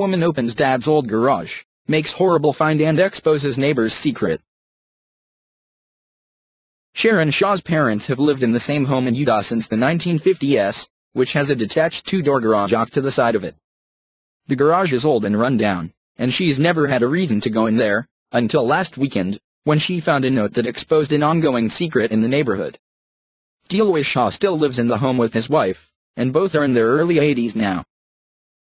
woman opens dad's old garage, makes horrible find and exposes neighbor's secret. Sheryn Shaw's parents have lived in the same home in Utah since the 1950s, which has a detached two-door garage off to the side of it. The garage is old and run down, and she's never had a reason to go in there, until last weekend, when she found a note that exposed an ongoing secret in the neighborhood. Detached Shaw still lives in the home with his wife, and both are in their early 80s now.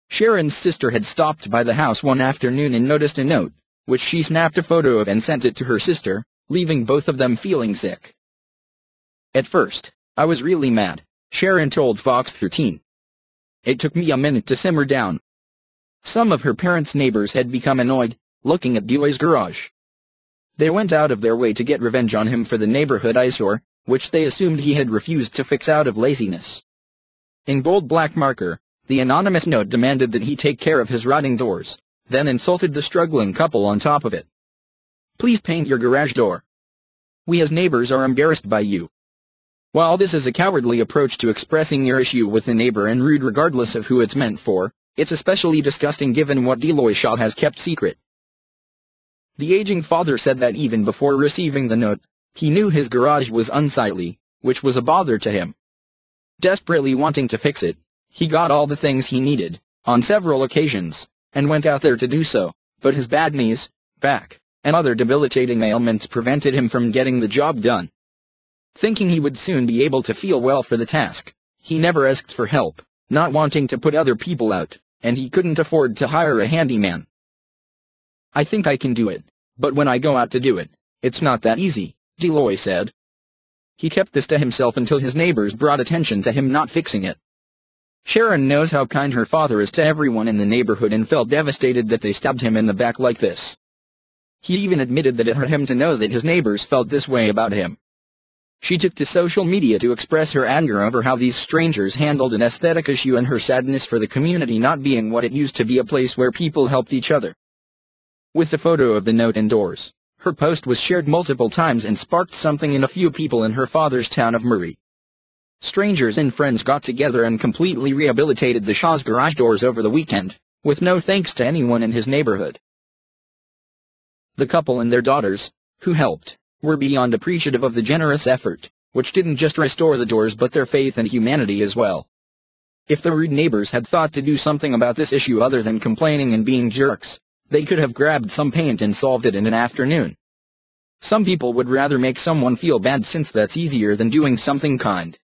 Sheryn's sister had stopped by the house one afternoon and noticed a note, which she snapped a photo of and sent it to her sister, leaving both of them feeling sick. "At first, I was really mad," Sheryn told Fox 13. "It took me a minute to simmer down." Some of her parents' neighbors had become annoyed, looking at Detached's garage. They went out of their way to get revenge on him for the neighborhood eyesore, which they assumed he had refused to fix out of laziness. In bold black marker, the anonymous note demanded that he take care of his rotting doors, then insulted the struggling couple on top of it. "Please paint your garage door. We as neighbors are embarrassed by you." While this is a cowardly approach to expressing your issue with a neighbor and rude regardless of who it's meant for, it's especially disgusting given what Detached Shaw has kept secret. The aging father said that even before receiving the note, he knew his garage was unsightly, which was a bother to him. Desperately wanting to fix it, he got all the things he needed, on several occasions, and went out there to do so, but his bad knees, back, and other debilitating ailments prevented him from getting the job done. Thinking he would soon be able to feel well for the task, he never asked for help, not wanting to put other people out, and he couldn't afford to hire a handyman. "I think I can do it, but when I go out to do it, it's not that easy," Detached said. He kept this to himself until his neighbors brought attention to him not fixing it. Sheryn knows how kind her father is to everyone in the neighborhood and felt devastated that they stabbed him in the back like this. He even admitted that it hurt him to know that his neighbors felt this way about him. She took to social media to express her anger over how these strangers handled an aesthetic issue and her sadness for the community not being what it used to be, a place where people helped each other. With the photo of the note indoors, her post was shared multiple times and sparked something in a few people in her father's town of Murray. Strangers and friends got together and completely rehabilitated the Shaw's garage doors over the weekend, with no thanks to anyone in his neighborhood. The couple and their daughters, who helped, were beyond appreciative of the generous effort, which didn't just restore the doors but their faith in humanity as well. If the rude neighbors had thought to do something about this issue other than complaining and being jerks, they could have grabbed some paint and solved it in an afternoon. Some people would rather make someone feel bad since that's easier than doing something kind.